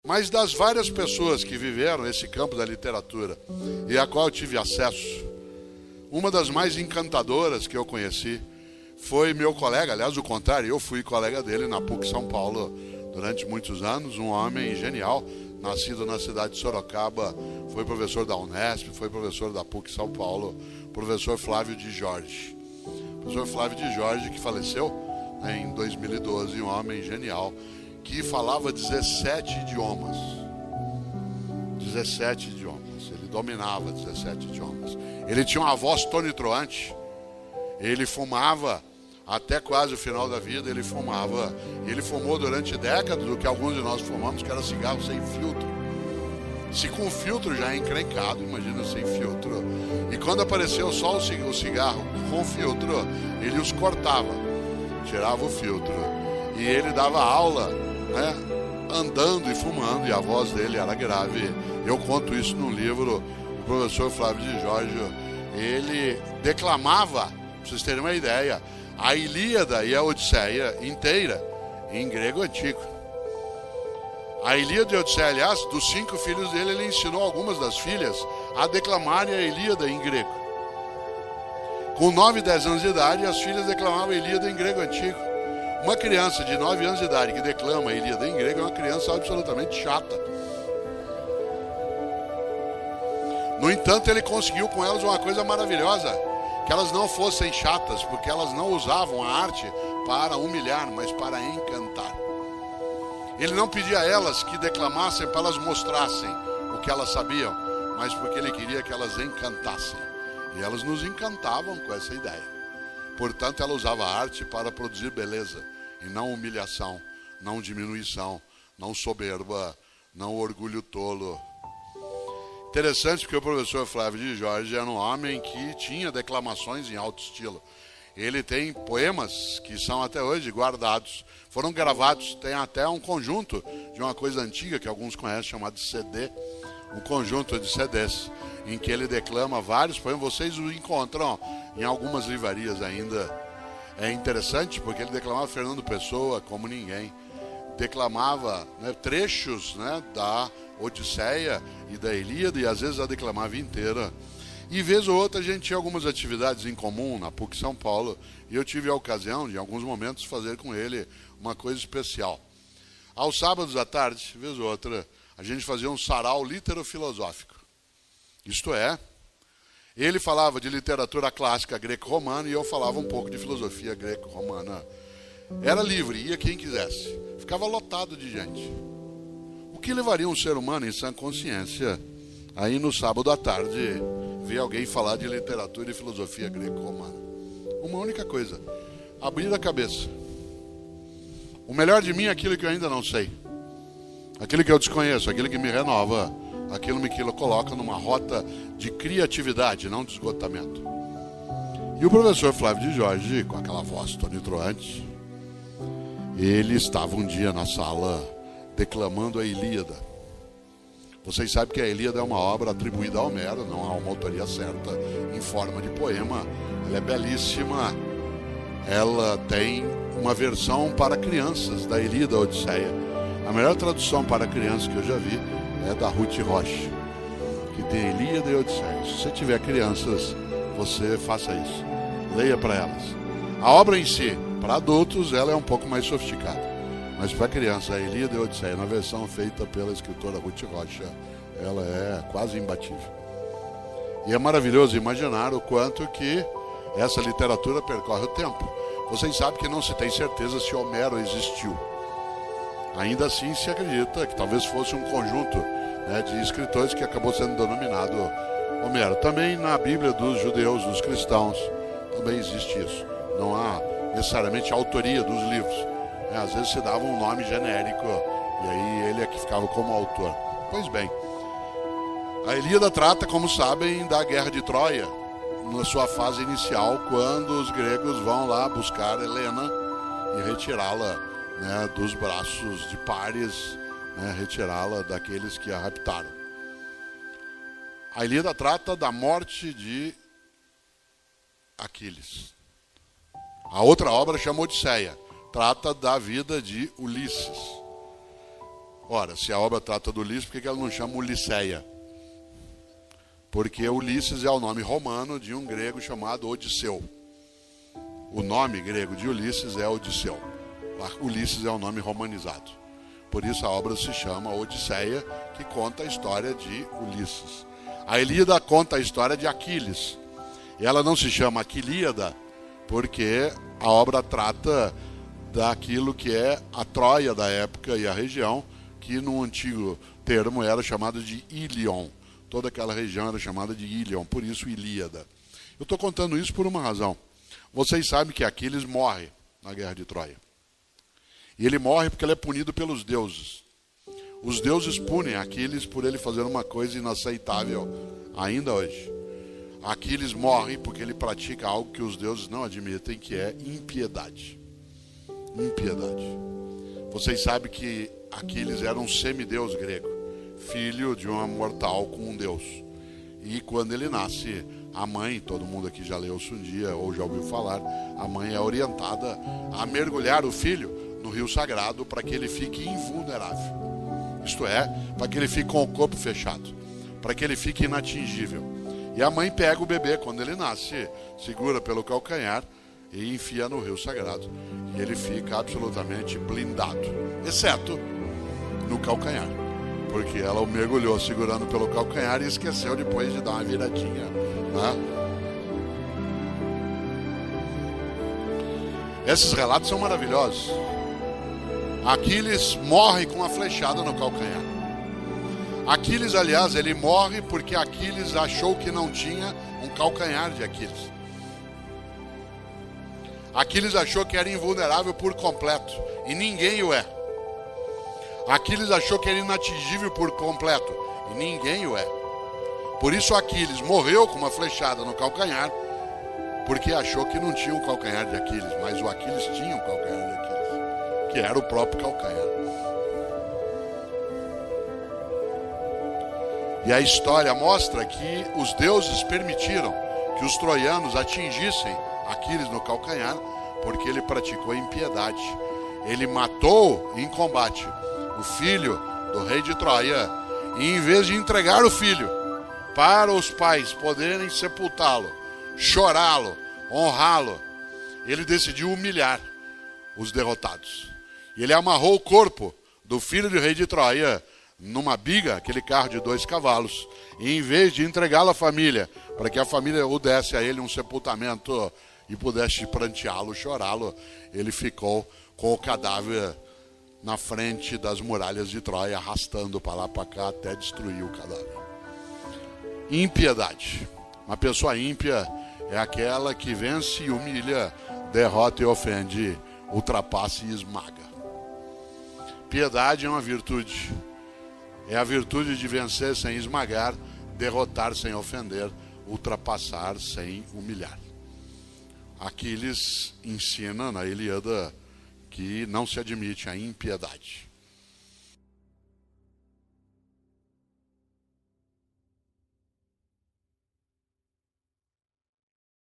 Mas das várias pessoas que viveram esse campo da literatura e a qual eu tive acesso, uma das mais encantadoras que eu conheci foi meu colega, aliás, o contrário, eu fui colega dele na PUC São Paulo durante muitos anos, um homem genial, nascido na cidade de Sorocaba, foi professor da Unesp, foi professor da PUC São Paulo, professor Flávio de Jorge. Professor Flávio de Jorge, que faleceu, né, em 2012, um homem genial, que falava 17 idiomas. 17 idiomas. Ele dominava 17 idiomas. Ele tinha uma voz tonitruante. Ele fumava até quase o final da vida. Ele fumava. Ele fumou durante décadas o que alguns de nós fumamos, que era cigarro sem filtro. Se com filtro já é encrencado, imagina sem filtro. E quando apareceu só o cigarro com filtro, ele os cortava, tirava o filtro. E ele dava aula, né, andando e fumando, e a voz dele era grave. Eu conto isso num livro. O professor Flávio de Jorge, ele declamava, para vocês terem uma ideia, a Ilíada e a Odisseia inteira em grego antigo. A Ilíada e a Odisseia, aliás, dos 5 filhos dele, ele ensinou algumas das filhas a declamarem a Ilíada em grego. Com 9 e 10 anos de idade, as filhas declamavam a Ilíada em grego antigo. Uma criança de 9 anos de idade que declama a Ilíada em grego é uma criança absolutamente chata. No entanto, ele conseguiu com elas uma coisa maravilhosa, que elas não fossem chatas, porque elas não usavam a arte para humilhar, mas para encantar. Ele não pedia a elas que declamassem para elas mostrassem o que elas sabiam, mas porque ele queria que elas encantassem. E elas nos encantavam com essa ideia. Portanto, ela usava a arte para produzir beleza, e não humilhação, não diminuição, não soberba, não orgulho tolo. Interessante, porque o professor Flávio de Jorge era um homem que tinha declamações em alto estilo. Ele tem poemas que são até hoje guardados, foram gravados, tem até um conjunto de uma coisa antiga que alguns conhecem, chamado CD, um conjunto de CDs, em que ele declama vários poemas. Vocês o encontram em algumas livrarias ainda. É interessante porque ele declamava Fernando Pessoa como ninguém, declamava, né, trechos, né, da Odisseia e da Ilíada, e às vezes a declamava inteira. E vez ou outra a gente tinha algumas atividades em comum na PUC São Paulo, e eu tive a ocasião de, em alguns momentos, fazer com ele uma coisa especial. Aos sábados à tarde, vez ou outra, a gente fazia um sarau literofilosófico. Isto é, ele falava de literatura clássica greco-romana e eu falava um pouco de filosofia greco-romana. Era livre, ia quem quisesse. Ficava lotado de gente. O que levaria um ser humano em sã consciência aí no sábado à tarde ver alguém falar de literatura e filosofia greco-romana? Uma única coisa: abrir a cabeça. O melhor de mim é aquilo que eu ainda não sei, aquilo que eu desconheço, aquilo que me renova, aquilo que me coloca numa rota de criatividade, não de esgotamento. E o professor Flávio de Jorge, com aquela voz tonitruante, ele estava um dia na sala declamando a Ilíada. Vocês sabem que a Ilíada é uma obra atribuída a Homero, não há uma autoria certa, em forma de poema. Ela é belíssima. Ela tem uma versão para crianças da Ilíada Odisseia. A melhor tradução para crianças que eu já vi é da Ruth Rocha, que tem Ilíada e Odisseia. Se você tiver crianças, você faça isso. Leia para elas. A obra em si, para adultos, ela é um pouco mais sofisticada. Mas para criança, a Ilíada e a Odisseia, na versão feita pela escritora Ruth Rocha, ela é quase imbatível. E é maravilhoso imaginar o quanto que essa literatura percorre o tempo. Vocês sabem que não se tem certeza se Homero existiu. Ainda assim se acredita que talvez fosse um conjunto, né, de escritores que acabou sendo denominado Homero. Também na Bíblia dos judeus, dos cristãos, também existe isso. Não há necessariamente a autoria dos livros. Às vezes se dava um nome genérico e aí ele é que ficava como autor. Pois bem, a Ilíada trata, como sabem, da Guerra de Troia, na sua fase inicial, quando os gregos vão lá buscar Helena e retirá-la, né, dos braços de Paris, né, retirá-la daqueles que a raptaram. A Ilíada trata da morte de Aquiles. A outra obra chama Odisseia. Trata da vida de Ulisses. Ora, se a obra trata do Ulisses, por que ela não chama Ulisseia? Porque Ulisses é o nome romano de um grego chamado Odisseu. O nome grego de Ulisses é Odisseu. Ulisses é o nome romanizado. Por isso a obra se chama Odisseia, que conta a história de Ulisses. A Ilíada conta a história de Aquiles. E ela não se chama Aquilíada, porque a obra trata daquilo que é a Troia da época e a região, que no antigo termo era chamada de Ilion. Toda aquela região era chamada de Ilion, por isso Ilíada. Eu estou contando isso por uma razão. Vocês sabem que Aquiles morre na guerra de Troia. E ele morre porque ele é punido pelos deuses. Os deuses punem Aquiles por ele fazer uma coisa inaceitável ainda hoje. Aquiles morre porque ele pratica algo que os deuses não admitem, que é impiedade. Impiedade. Vocês sabem que Aquiles era um semideus grego, filho de uma mortal com um deus. E quando ele nasce, a mãe, todo mundo aqui já leu isso um dia ou já ouviu falar, a mãe é orientada a mergulhar o filho no rio sagrado para que ele fique invulnerável. Isto é, para que ele fique com o corpo fechado, para que ele fique inatingível. E a mãe pega o bebê quando ele nasce, segura pelo calcanhar e enfia no rio sagrado. E ele fica absolutamente blindado, exceto no calcanhar, porque ela o mergulhou segurando pelo calcanhar e esqueceu depois de dar uma viradinha, né? Esses relatos são maravilhosos. Aquiles morre com uma flechada no calcanhar. Aquiles, aliás, ele morre porque Aquiles achou que não tinha um calcanhar de Aquiles. Aquiles achou que era invulnerável por completo, e ninguém o é. Aquiles achou que era inatingível por completo, e ninguém o é. Por isso Aquiles morreu com uma flechada no calcanhar, porque achou que não tinha um calcanhar de Aquiles, mas o Aquiles tinha um calcanhar de Aquiles, que era o próprio calcanhar. E a história mostra que os deuses permitiram que os troianos atingissem Aquiles no calcanhar, porque ele praticou impiedade. Ele matou em combate o filho do rei de Troia, e em vez de entregar o filho para os pais poderem sepultá-lo, chorá-lo, honrá-lo, ele decidiu humilhar os derrotados. E ele amarrou o corpo do filho do rei de Troia numa biga, aquele carro de 2 cavalos, e em vez de entregá-lo à família, para que a família o desse a ele um sepultamento e pudesse pranteá-lo, chorá-lo, ele ficou com o cadáver na frente das muralhas de Troia, arrastando para lá para cá até destruir o cadáver. Impiedade. Uma pessoa ímpia é aquela que vence e humilha, derrota e ofende, ultrapassa e esmaga. Piedade é uma virtude. É a virtude de vencer sem esmagar, derrotar sem ofender, ultrapassar sem humilhar. Aquiles ensina na Ilíada que não se admite a impiedade.